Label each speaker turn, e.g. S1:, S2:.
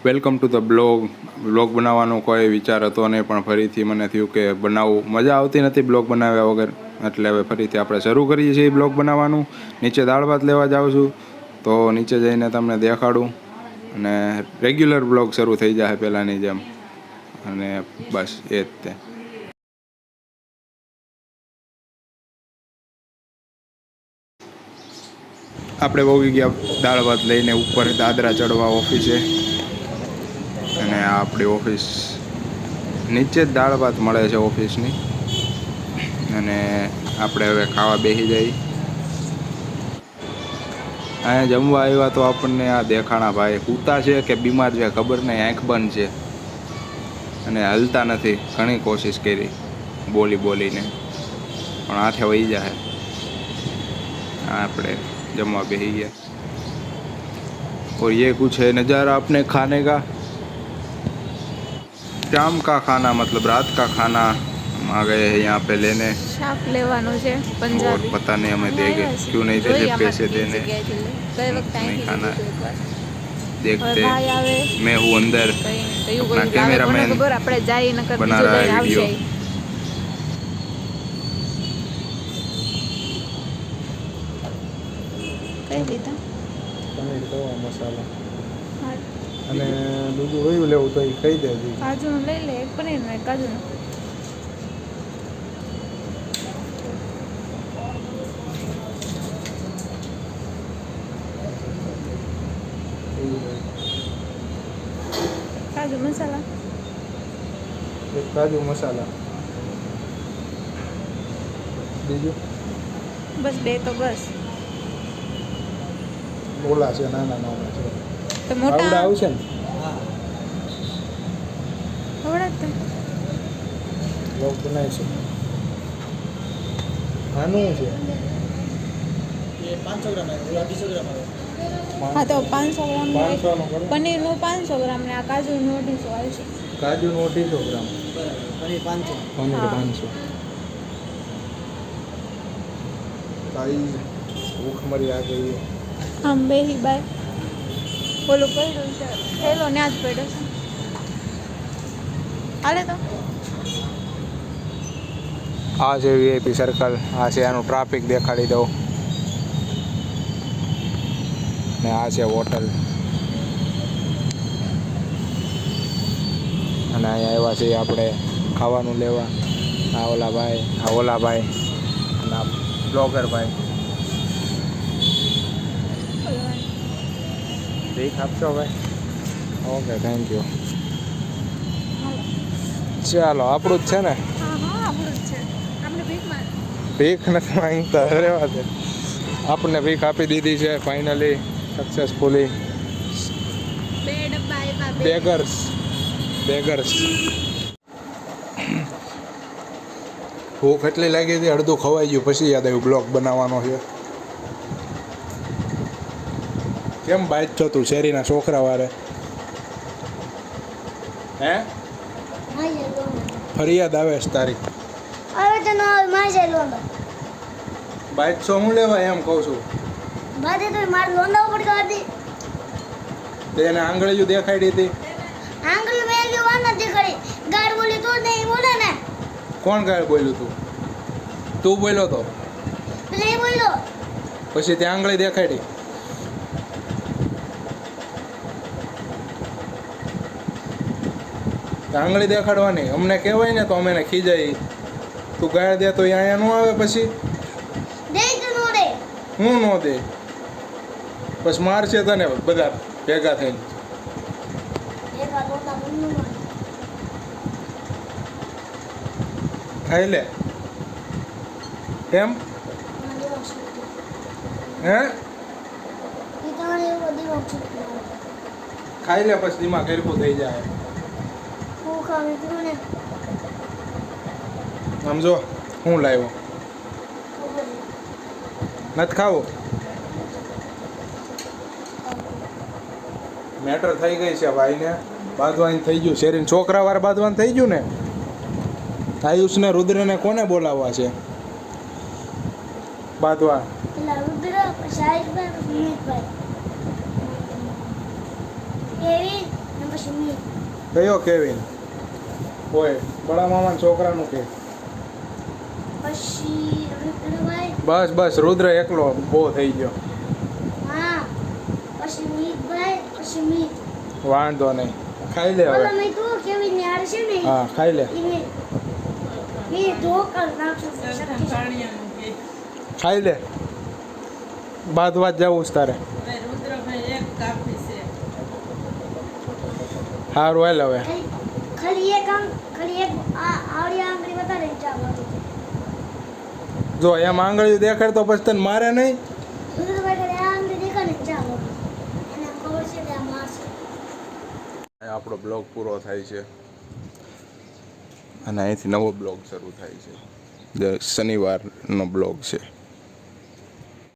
S1: Welcome to the blog બનાવવાનો કોઈ વિચાર હતો નહીં, પણ ફરીથી મને થયું કે બનાવવું મજા આવતી નથી બ્લોગ બનાવ્યા વગર. એટલે હવે ફરીથી આપણે શરૂ કરીએ છીએ બ્લોગ બનાવવાનું. નીચે દાળ ભાત લેવા જાઉં છું, તો નીચે જઈને તમને દેખાડું અને રેગ્યુલર બ્લોગ શરૂ થઈ જાય પહેલાંની જેમ. અને બસ એ જ તે. આપણે વહી ગયા દાળ ભાત લઈને ઉપર દાદરા ચડવા ઓફિસે. અને આ આપણી ઓફિસ નીચે જ દાળ ભાત મળે છે ઓફિસની. અને આપણે હવે ખાવા બેસી જઈએ. અહીંયા જમવા આવ્યા તો આપણને આ દેખાણા ભાઈ સૂતા છે કે બીમાર છે ખબર નહીં, આંખ બંધ છે અને હલતા નથી. ઘણી કોશિશ કરી બોલીને, પણ હાથે વહી જાય. આપણે जमा बेही गया और ये कुछ है नज़ारा अपने खाने का। शाम का खाना मतलब रात का खाना हम आ गए हैं यहाँ पे लेने।
S2: शाक लेवानो है
S1: और पता नहीं हमें देंगे क्यों नहीं देते पैसे देने, नहीं खाना। देखते मैं हूँ अंदर, अपना कैमरामैन बना रहा है वीडियो।
S3: પનીર તવા મસાલા અને બીજું કયું લેવું તો એ કહી દેજો.
S2: કાજુનું લઈ લે, એક પનીરનું એક કાજુનું. કાજુ મસાલા,
S3: એક કાજુ મસાલા, બીજું
S2: બસ બે તો બસ.
S3: ઓલા છે નાના છે
S2: તો મોટા
S3: આવડા આવશે ને?
S2: આવડા તો
S3: લોક બનાવીશું. આનું છે એ 500 ગ્રામ આવે, 250 ગ્રામ આવે.
S2: હા તો 500 ગ્રામ
S3: 500 નો કરો.
S2: પનીરનું 500 ગ્રામ ને આ કાજુનું 250 આવશે.
S3: કાજુનું 250 ગ્રામ, પનીર 500. પનીર 500. તાઈ ભૂખ મરી આ ગઈ.
S2: આમ બેહી બાય ઓલું પડ્યું છે થેલો ને જ પડ્યો છે. હાલે તો
S3: આ છે વીઆઈપી સર્કલ. આ છે આનું ટ્રાફિક દેખાડી દઉં. ને આ છે હોટલ. અને અહીંયા આવ્યા છીએ આપણે ખાવાનું લેવા. આ ઓલા ભાઈ અને આ બ્લોગર ભાઈ. ભીખ આપશો ભાઈ? Okay, thank you. ચાલો, આપણું જ છે ને?
S2: હા આપણું જ છે. આપણે ભીખમાં
S3: ભીખ નથી માંગતા, રહેવા દે. આપણને ભીખ આપી દીધી છે ફાઇનલી, સક્સેસફુલી.
S2: બે ડબ્બા આવ્યા.
S3: બેગર્સ. ભૂખ એટલી લાગી હતી, અડધું ખવાઈ ગયું. પછી યાદ આવ્યું બ્લોગ બનાવવાનો છે. કેમ બાઈટ છો તું શેરીના છોકરા વારે? હે ફરિયાદ આવે છે તારી?
S4: હવે તો નો માજે લોંદો
S3: બાઈટ છો હું લેવા એમ કહું છું.
S4: બાદે તો માર લોંદો પડતો હતી.
S3: તેને આંગળીઓ દેખાડી હતી.
S4: આંગળી મેલ્યું વાના દેખાડી. ગાડ બોલી તો નહીં બોલે ને.
S3: કોણ ગાળ બોલ્યું તું? તું બોલ્યો તો?
S4: પેલે બોલ્યો.
S3: પછી ત્યાં આંગળી દેખાડી. આંગળી દેખાડવાની અમને કહેવાય ને તો અમે એને ખીજાઈ. તું ગાળ દે તો અહીંયા ન આવે. પછી
S4: દે તો નો દે.
S3: હું ન દે પછી મારશે તને બધા ભેગા થઈને.
S4: એક વાર બોલતા મમ્મી માં
S3: ખાઈ લે એમ. હે
S4: ઈ તમારે એવો દીવો છે.
S3: ખાઈ લે પછી દિમાગ હરખું થઈ જાય.
S4: હું ખાવી તું ને
S3: સમજો હું લાવ્યો નથી ખાવું. મેટર થઈ ગઈ છે ભાઈને. બાંધવાનું થઈ ગયું. શેરીને છોકરા વાર બાંધવાનું થઈ ગયું ને. આયુષને રુદ્રને કોને બોલાવવા છે બાંધવા?
S4: પેલા રુદ્ર પછી આયુષભાઈ પછી મિતભાઈ એવી ને પછી પછી મી
S3: કયો કેવિન ઓય બડા મામાના છોકરાનું કે
S4: પછી રુદ્રભાઈ
S3: બસ બસ રુદ્ર એકલો બહુ થઈ ગયો
S4: હા પછી મીતભાઈ પછી મીત
S3: વાંધો નહીં ખાઈ લે
S4: બોલો
S3: હવે
S4: મેં તું કેવી ને હાર છે ને
S3: હા ખાઈ લે
S4: ઈ મેં ધોકર નાખશું શક્તિ
S3: ખાઈ લે બાદવાત જવું છે તારે સારું હાલ હવે
S4: ખાલી એક આવડી આંગળી વધારે ચાલો
S3: જો એમ આંગળીઓ દેખાડ તો પછી તને મારે નહીં
S4: રુદ્રભાઈ ખાલી આ આંગળી દેખાડે ચાલો એને ખબર છે કે આ મારશે
S1: આપણો બ્લોગ પૂરો થાય છે અને અહીંથી નવો બ્લોગ શરૂ થાય છે જે શનિવારનો બ્લોગ છે